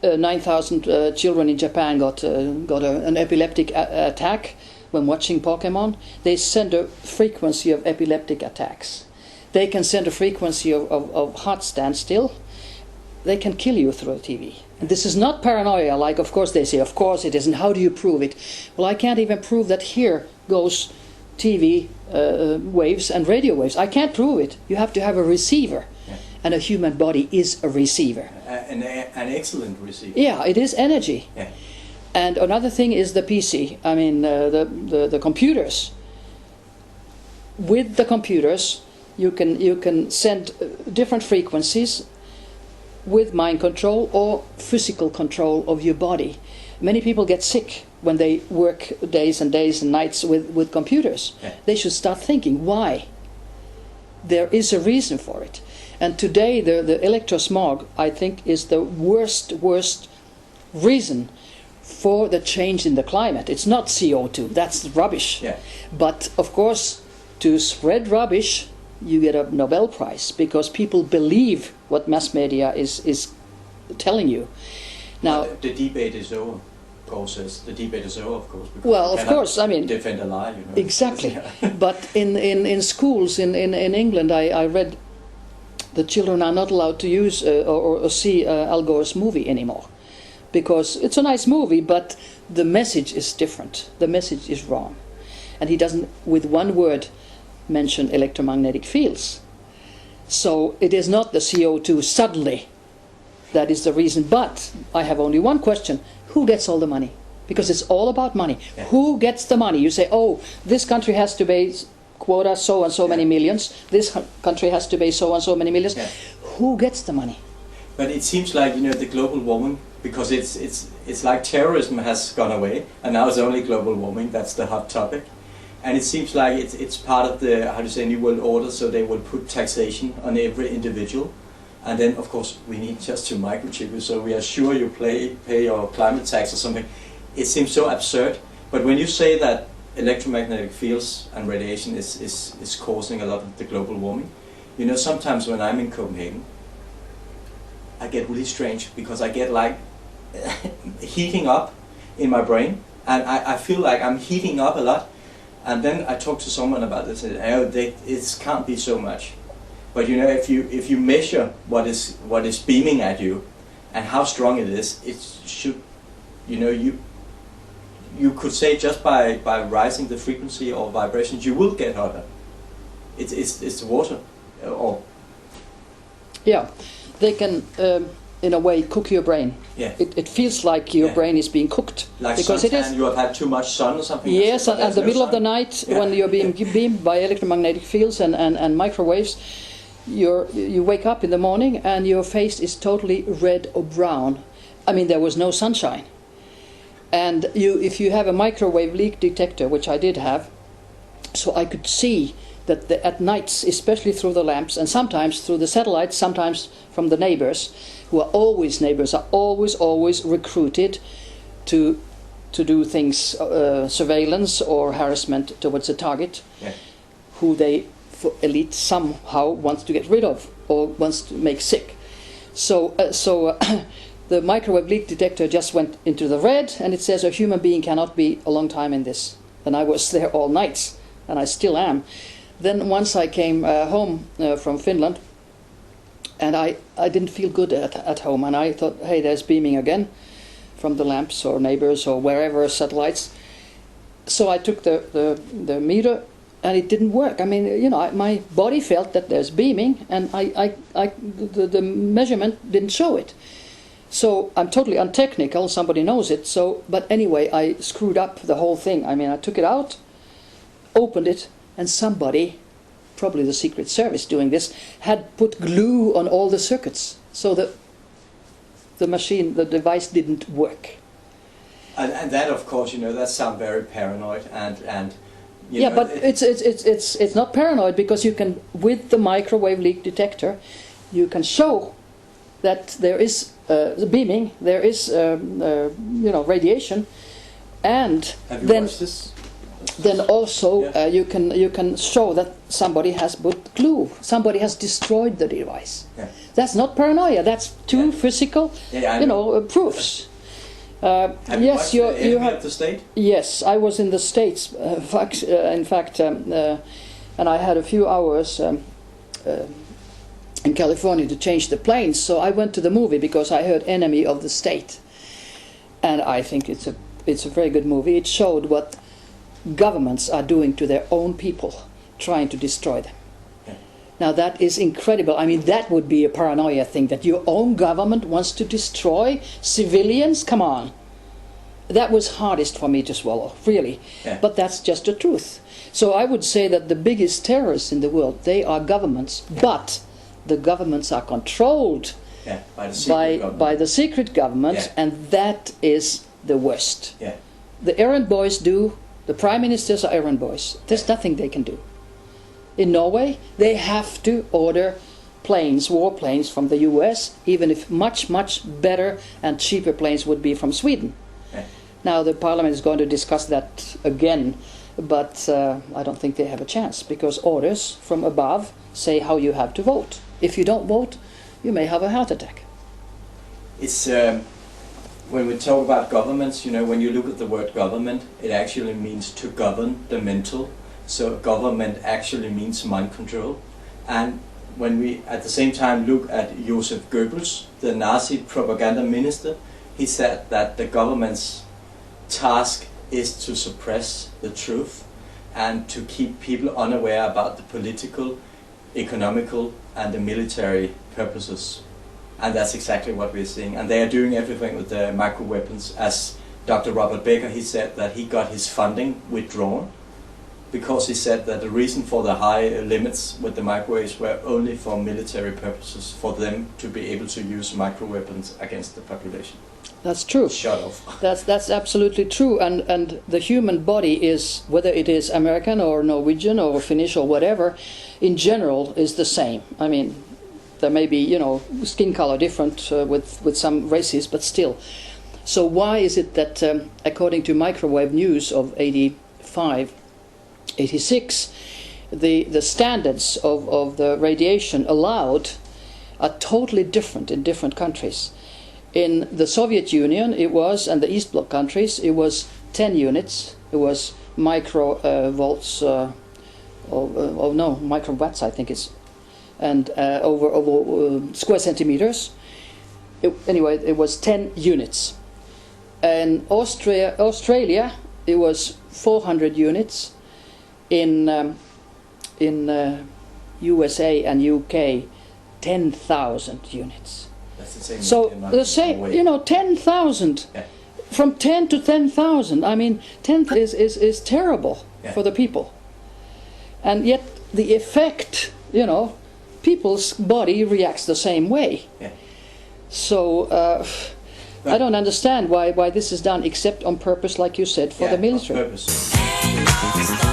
9,000 children in Japan got an epileptic attack when watching Pokemon. They send a frequency of epileptic attacks. They can send a frequency of heart standstill. They can kill you through TV. And this is not paranoia, like of course they say, of course it isn't. How do you prove it? Well, I can't even prove that here goes TV waves and radio waves. I can't prove it. You have to have a receiver. Yeah. And a human body is a receiver. An excellent receiver. Yeah, it is energy. Yeah. And another thing is the PC. I mean, the computers. With the computers, you can send different frequencies with mind control or physical control of your body. Many people get sick when they work days and days and nights with computers. Yeah. They should start thinking why. There is a reason for it. And today the electrosmog, I think, is the worst reason for the change in the climate. It's not CO2, that's rubbish. Yeah. But of course, to spread rubbish, you get a Nobel Prize, because people believe what mass media is telling you. Now, the debate is over. The debate is over, of course. Well, of course, I mean, defend a lie, you know. Exactly. But in schools in England, I read the children are not allowed to use or see Al Gore's movie anymore, because it's a nice movie, but the message is different. The message is wrong, and he doesn't, with one word, mention electromagnetic fields. So it is not the CO2 suddenly that is the reason. But I have only one question: who gets all the money? Because it's all about money. Yeah. Who gets the money? You say, oh, this country has to pay quota so and so many millions. This country has to pay so and so many millions. Yeah. Who gets the money? But it seems like, you know, the global warming, because it's like terrorism has gone away, and now it's only global warming. That's the hot topic. And it seems like it's part of the, how do you say, New World Order, so they will put taxation on every individual. And then, of course, we need just to microchip you, so we are sure you pay your climate tax or something. It seems so absurd. But when you say that electromagnetic fields and radiation is causing a lot of the global warming, you know, sometimes when I'm in Copenhagen, I get really strange, because I get like heating up in my brain, and I feel like I'm heating up a lot. And then I talked to someone about this, and it can't be so much. But you know, if you measure what is beaming at you, and how strong it is, it should, you know, you could say just by rising the frequency or vibrations, you will get hotter. It's water, or yeah, they can in a way cook your brain. Yeah. It feels like your brain is being cooked, like because it is. You have had too much sun or something. Yes, at the middle of the night, when you're being beamed by electromagnetic fields and microwaves, you wake up in the morning and your face is totally red or brown. I mean, there was no sunshine. And if you have a microwave leak detector, which I did have, so I could see that at nights, especially through the lamps, and sometimes through the satellites, sometimes from the neighbors, who are always recruited to do things, surveillance or harassment towards a target, who they, for elite, somehow wants to get rid of or wants to make sick. So the microwave leak detector just went into the red, and it says a human being cannot be a long time in this. And I was there all nights, and I still am. Then once I came home from Finland, and I didn't feel good at home, and I thought, hey, there's beaming again from the lamps or neighbors or wherever, satellites. So I took the meter, and it didn't work. I mean, you know, my body felt that there's beaming, and the measurement didn't show it. So I'm totally untechnical, somebody knows it. So, but anyway, I screwed up the whole thing. I mean, I took it out, opened it, and somebody, probably the Secret Service doing this, had put glue on all the circuits, so that the device didn't work. And that, of course, you know, that sounds very paranoid, and you yeah, know, but it's not paranoid, because you can, with the microwave leak detector, you can show that there is beaming, there is you know, radiation, and have you then watched this? Then also you can show that somebody has put glue, somebody has destroyed the device. Yeah. That's not paranoia. That's two physical, proofs. Have you yes, watched you Enemy have. of the State? Yes, I was in the States. In fact, and I had a few hours in California to change the planes. So I went to the movie because I heard Enemy of the State, and I think it's a very good movie. It showed what governments are doing to their own people, trying to destroy them. Now that is incredible. I mean, that would be a paranoia thing, that your own government wants to destroy civilians. Come on. That was hardest for me to swallow, really. Yeah. But that's just the truth. So I would say that the biggest terrorists in the world, they are governments. But the governments are controlled by the secret government, and that is the worst. Yeah. The errand boys the prime ministers are errand boys. There's nothing they can do. In Norway, they have to order planes, warplanes from the US, even if much, much better and cheaper planes would be from Sweden. Yeah. Now the parliament is going to discuss that again, but I don't think they have a chance, because orders from above say how you have to vote. If you don't vote, you may have a heart attack. It's when we talk about governments, when you look at the word government, it actually means to govern the mental. So government actually means mind control. And when we at the same time look at Joseph Goebbels, the Nazi propaganda minister, he said that the government's task is to suppress the truth and to keep people unaware about the political, economical and the military purposes. And that's exactly what we're seeing. And they are doing everything with the microweapons. As Dr. Robert Becker, he said that he got his funding withdrawn because he said that the reason for the high limits with the microwaves were only for military purposes, for them to be able to use microweapons against the population. That's true. Shut off. That's absolutely true. And the human body is, whether it is American or Norwegian or Finnish or whatever, in general is the same. I mean, there may be, skin color different with some races, but still. So why is it that, according to microwave news of 85, 86, the standards of the radiation allowed are totally different in different countries. In the Soviet Union, it was, and the East Bloc countries, it was 10 units. It was microvolts, microwatts, I think it's, and over square centimeters. Anyway, it was 10 units. And Australia, it was 400 units. In USA and UK, 10,000 units. That's the same. So the same, 10,000. Yeah. From 10 to 10,000. I mean, 10 is terrible for the people. And yet the effect, people's body reacts the same way. Yeah. So I don't understand why this is done, except on purpose, like you said, for the military. On purpose.